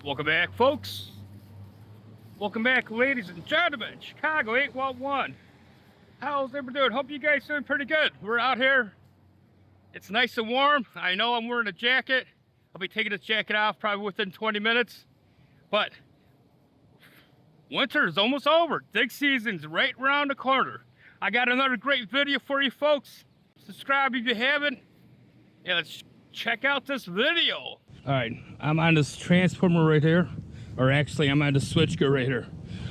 Welcome back, folks. Welcome back, ladies and gentlemen. Chicago 811. How's everybody doing? Hope you guys doing pretty good. We're out here. It's nice and warm. I know I'm wearing a jacket. I'll be taking this jacket off probably within 20 minutes. But winter is almost over. Dig season's right around the corner. I got another great video for you folks. Subscribe if you haven't. And let's check out this video. All right, I'm on this transformer right here, or actually I'm on the switchgear right here.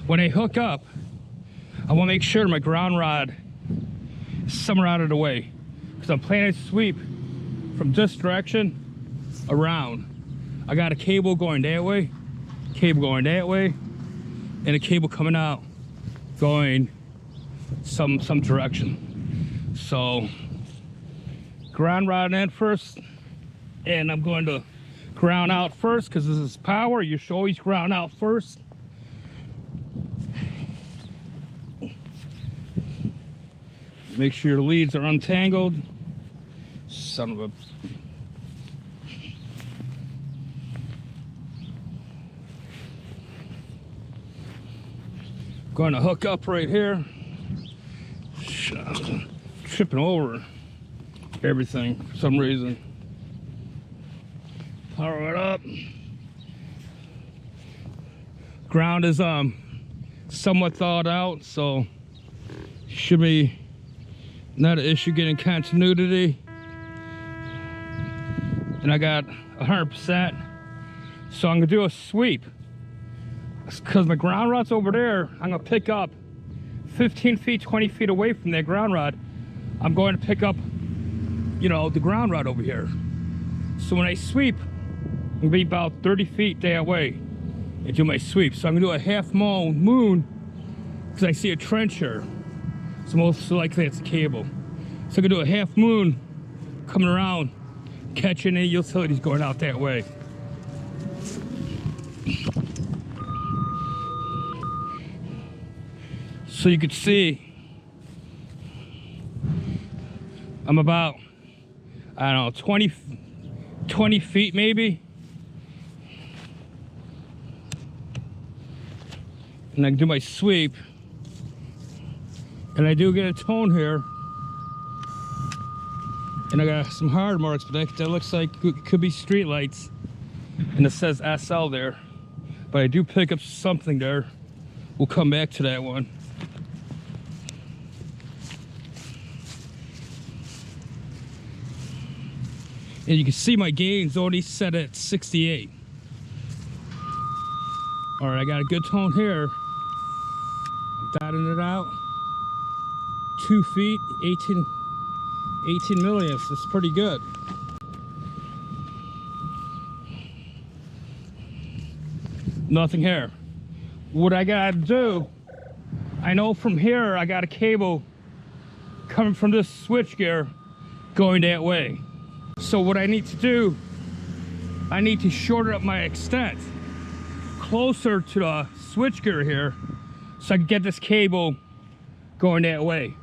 When I hook up, I want to make sure my ground rod is somewhere out of the way, because I'm planning to sweep from this direction around. I got a cable going that way, cable going that way, and a cable coming out going some direction. So ground rod in first, and I'm going to ground out first because this is power. You should always ground out first. Make sure your leads are untangled. Son of a... Going to hook up right here. Tripping over everything for some reason. Power it up. Ground is somewhat thawed out, so should be not an issue getting continuity. And I got 100%, so I'm gonna do a sweep. Because my ground rod's over there, I'm gonna pick up 15 feet, 20 feet away from that ground rod. I'm going to pick up, you know, the ground rod over here. So when I sweep, I'm gonna be about 30 feet that way and do my sweep. So I'm gonna do a half moon because I see a trench here. So most likely it's a cable. So I'm gonna do a half moon coming around, catching any utilities going out that way. So you can see I'm about, I don't know, 20 feet maybe. And I can do my sweep. And I do get a tone here. And I got some hard marks, but that looks like it could be street lights. And it says SL there. But I do pick up something there. We'll come back to that one. And you can see my gain's already set at 68. All right, I got a good tone here. I'm dotting it out. 2 feet, 18 milliamps. That's pretty good. Nothing here. What I gotta do, I know from here I got a cable coming from this switchgear going that way. So what I need to do, I need to shorten up my extent closer to the switchgear here so I can get this cable going that way.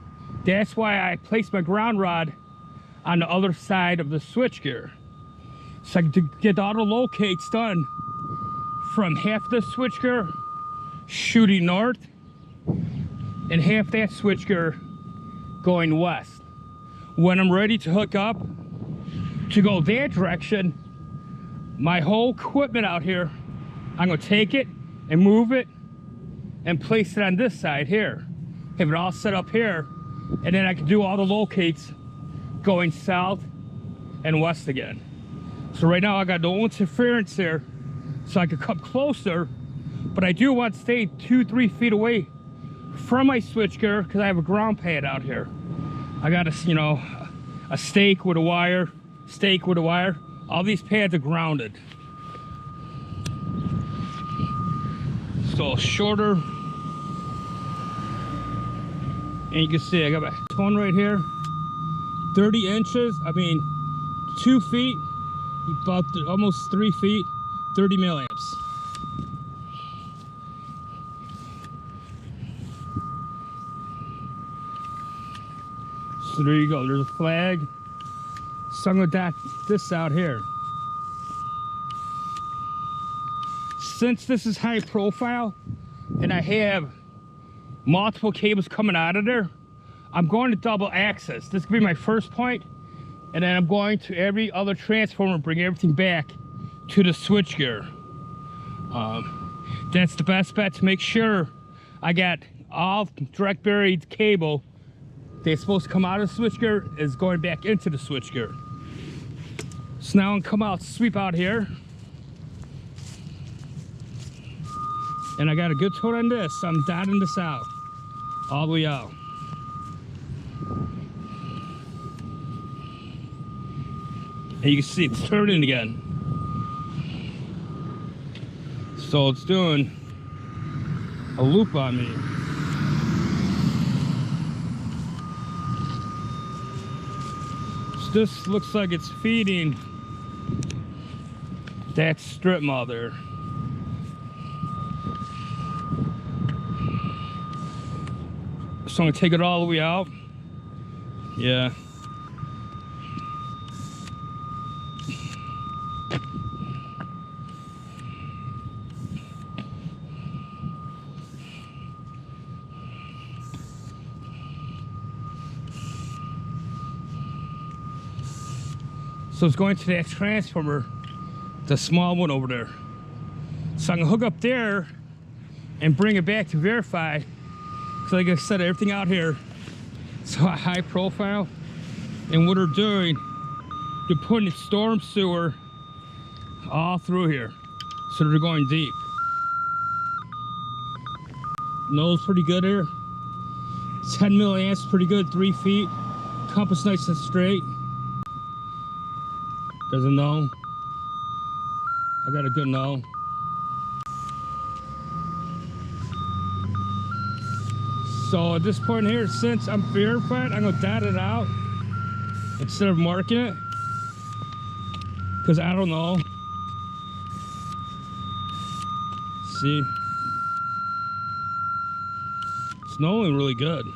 That's why I placed my ground rod on the other side of the switchgear. So I can get all the locates done from half the switchgear shooting north and half that switchgear going west. When I'm ready to hook up to go that direction, my whole equipment out here, I'm gonna take it and move it and place it on this side here. Have it all set up here, and then I can do all the locates going south and west again. So right now I got no interference here, so I can come closer, but I do want to stay 2-3 feet away from my switchgear because I have a ground pad out here. I got a, you know, a stake with a wire. All these pads are grounded. So shorter. And you can see I got my tone right here. 30 inches, I mean 2 feet, about almost 3 feet, 30 milliamps. So there you go, there's a flag. So I'm gonna dot this out here. since this is high profile and I have multiple cables coming out of there, I'm going to double access. This could be my first point, and then I'm going to every other transformer, bring everything back to the switchgear. That's the best bet to make sure I got all direct buried cable that's supposed to come out of the switchgear is going back into the switchgear. So now I'm come out, sweep out here. And I got a good tote on this, so I'm dotting this out, all the way out. And you can see it's turning again. So it's doing a loop on me. So this looks like it's feeding that strip mall there. So I'm gonna take it all the way out. Yeah. So it's going to that transformer, the small one over there. So I'm gonna hook up there and bring it back to verify. So like I said, everything out here is high profile. And what they're doing, they're putting storm sewer all through here. So they're going deep. Nose pretty good here. 10 milliamps, pretty good, 3 feet. Compass nice and straight. Doesn't know. I got a good no. So at this point here, since I'm verified, I'm gonna dot it out instead of marking it, because I don't know. See, it's knowing really good.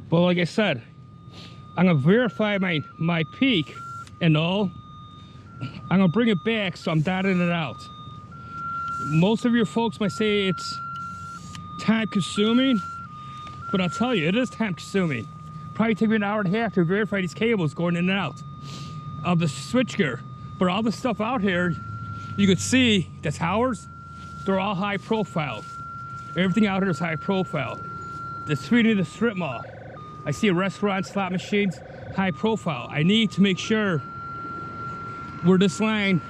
But like I said, I'm gonna verify my peak and all. I'm gonna bring it back, so I'm dotting it out. Most of your folks might say it's time consuming, but I'll tell you, it is time consuming. Probably take me an hour and a half to verify these cables going in and out of the switchgear. But all the stuff out here, you can see the towers, they're all high profile. Everything out here is high profile. The street of the strip mall, I see a restaurant, slot machines, high profile. I need to make sure where this line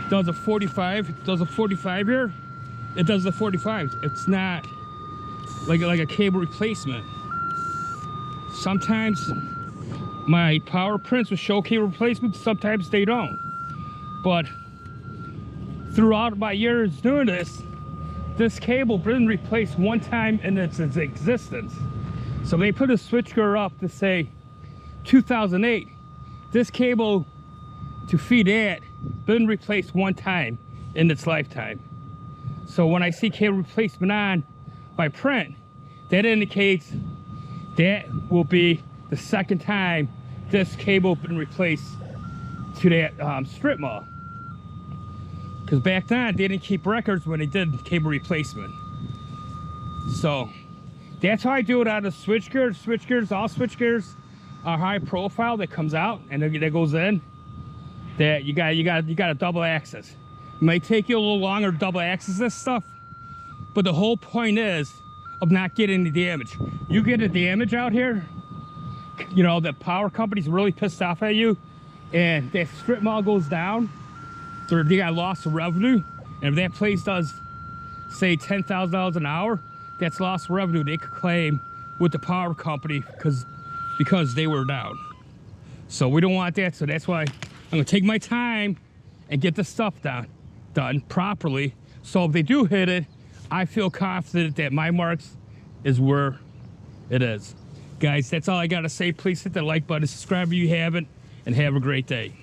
does a 45, does a 45 here, it does the 45. It's not like a cable replacement. Sometimes my power prints will show cable replacements, sometimes they don't. But throughout my years doing this cable been replaced one time in its existence. So they put a switchgear up to say 2008. This cable to feed it been replaced one time in its lifetime. So when I see cable replacement on by print, that indicates that will be the second time this cable been replaced to that strip mall. Because back then they didn't keep records when they did cable replacement. So that's how I do it out of switchgear. Switchgears, all switchgears are high profile. That comes out and that goes in. That you got a double access. It might take you a little longer to double access this stuff, but the whole point is of not getting the damage. You get a damage out here, you know, the power company's really pissed off at you, and that strip mall goes down, so they got loss of revenue. And if that place does, say, $10,000 an hour, that's loss of revenue they could claim with the power company because they were down. So we don't want that, so that's why I'm gonna take my time and get the stuff done properly. So if they do hit it, I feel confident that my marks is where it is. Guys, that's all I gotta say. Please hit the like button, subscribe if you haven't, and have a great day.